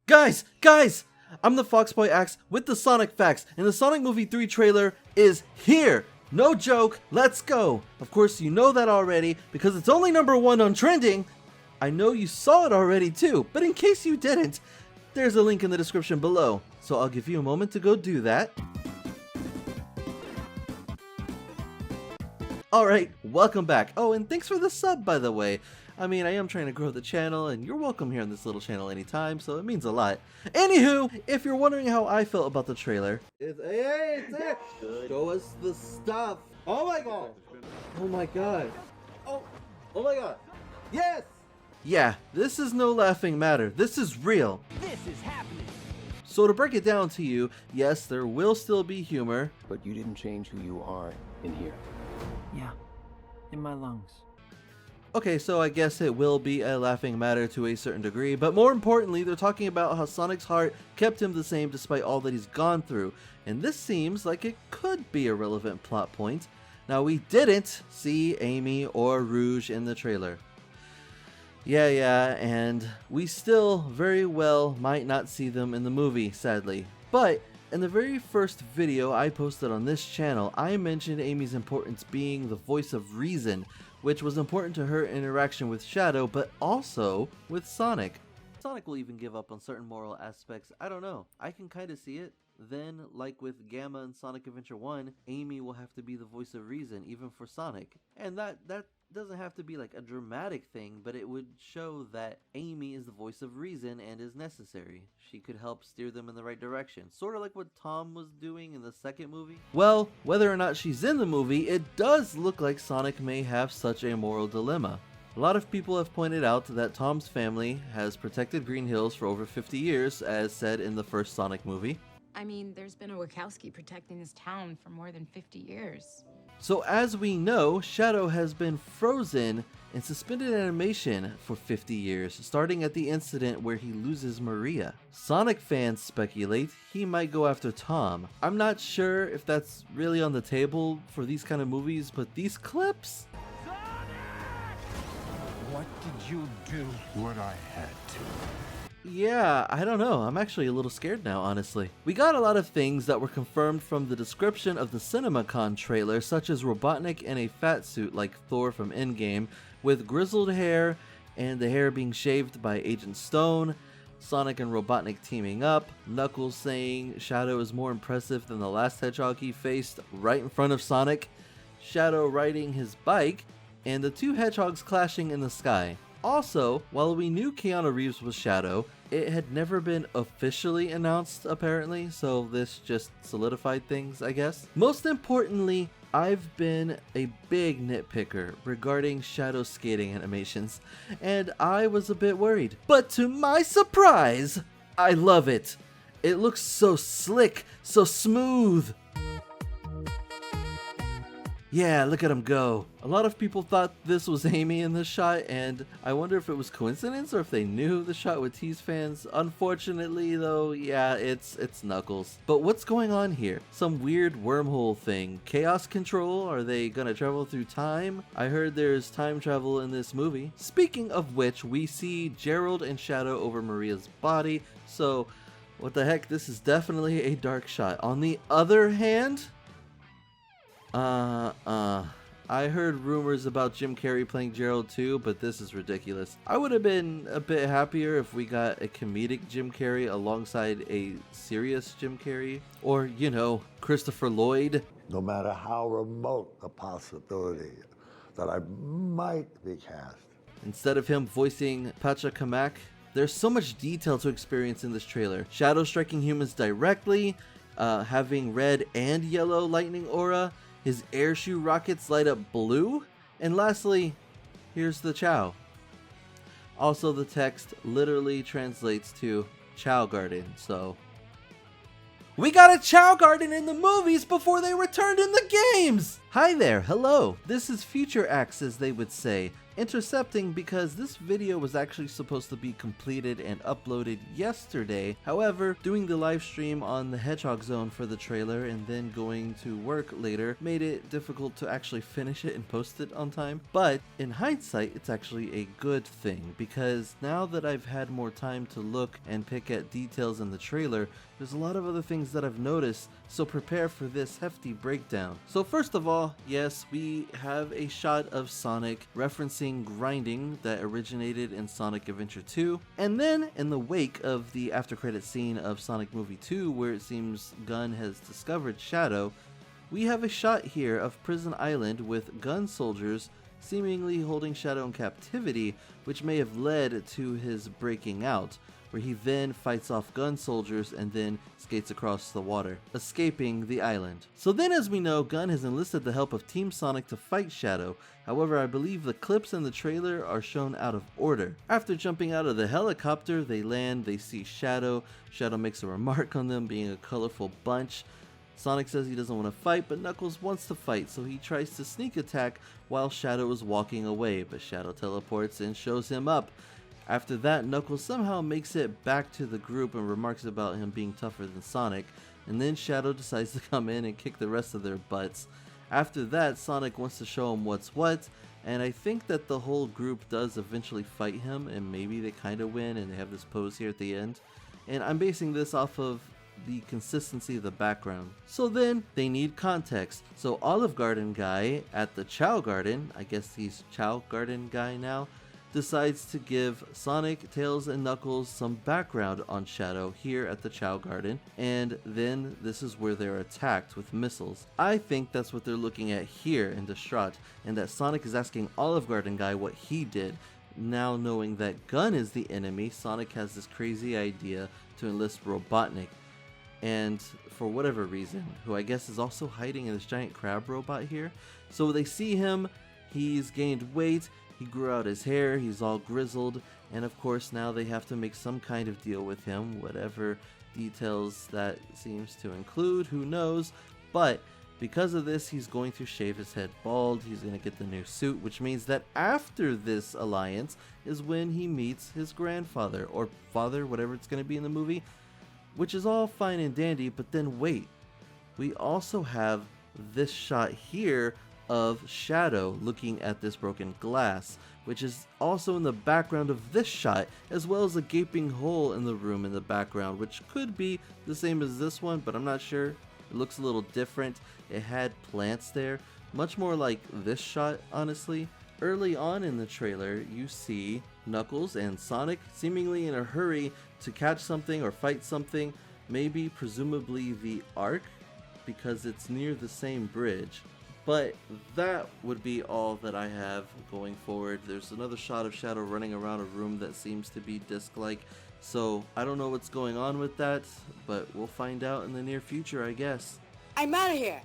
Guys! I'm the Foxboy Axe with the Sonic Facts, and the Sonic Movie 3 trailer is here! No joke, let's go! Of course, you know that already, because it's only #1 on trending. I know you saw it already too, but in case you didn't, there's a link in the description below, so I'll give you a moment to go do that. Alright, welcome back. Oh, and thanks for the sub, by the way. I mean, I am trying to grow the channel, and you're welcome here on this little channel anytime, so it means a lot. Anywho, if you're wondering how I felt about the trailer, it's there! Show us the stuff! Oh my god! Oh my god! Oh my god! Yes! Yeah, this is no laughing matter. This is real. This is happening. So to break it down to you, yes, there will still be humor. But you didn't change who you are in here. Yeah, in my lungs. Okay, so I guess it will be a laughing matter to a certain degree, but more importantly, they're talking about how Sonic's heart kept him the same despite all that he's gone through, and this seems like it could be a relevant plot point. Now, we didn't see Amy or Rouge in the trailer. Yeah, and we still very well might not see them in the movie, sadly. But in the very first video I posted on this channel, I mentioned Amy's importance being the voice of reason, which was important to her interaction with Shadow, but also with Sonic. Sonic will even give up on certain moral aspects. I don't know. I can kind of see it. Then, like with Gamma and Sonic Adventure 1, Amy will have to be the voice of reason, even for Sonic. And that doesn't have to be like a dramatic thing, but it would show that Amy is the voice of reason and is necessary. She could help steer them in the right direction, sort of like what Tom was doing in the second movie. Well, whether or not she's in the movie, it does look like Sonic may have such a moral dilemma. A lot of people have pointed out that Tom's family has protected Green Hills for over 50 years, as said in the first Sonic movie. I mean, there's been a Wachowski protecting this town for more than 50 years. So as we know, Shadow has been frozen in suspended animation for 50 years, starting at the incident where he loses Maria. Sonic fans speculate he might go after Tom. I'm not sure if that's really on the table for these kind of movies, but these clips? What did you do? What I had to. Yeah, I don't know. I'm actually a little scared now, honestly. We got a lot of things that were confirmed from the description of the Cinemacon trailer, such as Robotnik in a fat suit like Thor from Endgame, with grizzled hair and the hair being shaved by Agent Stone, Sonic and Robotnik teaming up, Knuckles saying Shadow is more impressive than the last Hedgehog he faced right in front of Sonic, Shadow riding his bike, and the two Hedgehogs clashing in the sky. Also, while we knew Keanu Reeves was Shadow, it had never been officially announced apparently, so this just solidified things, I guess. Most importantly, I've been a big nitpicker regarding Shadow skating animations, and I was a bit worried. But to my surprise, I love it. It looks so slick, so smooth. Yeah, look at him go. A lot of people thought this was Amy in this shot, and I wonder if it was coincidence or if they knew the shot would tease fans. Unfortunately though, yeah, it's Knuckles. But what's going on here? Some weird wormhole thing. Chaos control? Are they gonna travel through time? I heard there's time travel in this movie. Speaking of which, we see Gerald and Shadow over Maria's body, so what the heck, this is definitely a dark shot. On the other hand, I heard rumors about Jim Carrey playing Gerald too, but this is ridiculous. I would have been a bit happier if we got a comedic Jim Carrey alongside a serious Jim Carrey, or, you know, Christopher Lloyd. No matter how remote the possibility that I might be cast. Instead of him voicing Pachacamac, there's so much detail to experience in this trailer. Shadow striking humans directly, having red and yellow lightning aura, his airshoe rockets light up blue, and lastly, here's the Chow. Also, the text literally translates to Chow Garden, so we got a Chow Garden in the movies before they returned in the games! Hi there, hello. This is Future Axe, as they would say. Intercepting because this video was actually supposed to be completed and uploaded yesterday. However, doing the live stream on the Hedgehog Zone for the trailer and then going to work later made it difficult to actually finish it and post it on time. But in hindsight, it's actually a good thing, because now that I've had more time to look and pick at details in the trailer, there's a lot of other things that I've noticed, so prepare for this hefty breakdown. So first of all, yes, we have a shot of Sonic referencing grinding that originated in Sonic Adventure 2, and then in the wake of the after credit scene of Sonic Movie 2, where it seems Gun has discovered Shadow, we have a shot here of Prison Island with gun soldiers seemingly holding Shadow in captivity, which may have led to his breaking out, where he then fights off gun soldiers and then skates across the water, escaping the island. So then, as we know, Gun has enlisted the help of Team Sonic to fight Shadow. However, I believe the clips in the trailer are shown out of order. After jumping out of the helicopter, they land, they see Shadow. Shadow makes a remark on them being a colorful bunch. Sonic says he doesn't want to fight, but Knuckles wants to fight, so he tries to sneak attack while Shadow is walking away, but Shadow teleports and shows him up. After that, Knuckles somehow makes it back to the group and remarks about him being tougher than Sonic, and then Shadow decides to come in and kick the rest of their butts. After that, Sonic wants to show him what's what, and I think that the whole group does eventually fight him, and maybe they kind of win, and they have this pose here at the end. And I'm basing this off of the consistency of the background. So then, they need context. So Olive Garden guy at the Chow Garden, I guess he's Chow Garden guy now, decides to give Sonic, Tails, and Knuckles some background on Shadow here at the Chow Garden, and then this is where they're attacked with missiles. I think that's what they're looking at here in Distraught, and that Sonic is asking Olive Garden guy what he did. Now knowing that Gun is the enemy, Sonic has this crazy idea to enlist Robotnik, and for whatever reason, who I guess is also hiding in this giant crab robot here. So they see him, he's gained weight, he grew out his hair, he's all grizzled, and of course now they have to make some kind of deal with him, whatever details that seems to include, who knows. But because of this, he's going to shave his head bald, he's going to get the new suit, which means that after this alliance is when he meets his grandfather, or father, whatever it's going to be in the movie, which is all fine and dandy. But then wait, we also have this shot here of Shadow looking at this broken glass, which is also in the background of this shot, as well as a gaping hole in the room in the background, which could be the same as this one, but I'm not sure. It looks a little different. It had plants there, much more like this shot, honestly. Early on in the trailer, you see Knuckles and Sonic seemingly in a hurry to catch something or fight something, maybe presumably the Ark, because it's near the same bridge. But that would be all that I have going forward. There's another shot of Shadow running around a room that seems to be disc-like, so I don't know what's going on with that, but we'll find out in the near future, I guess. I'm out of here.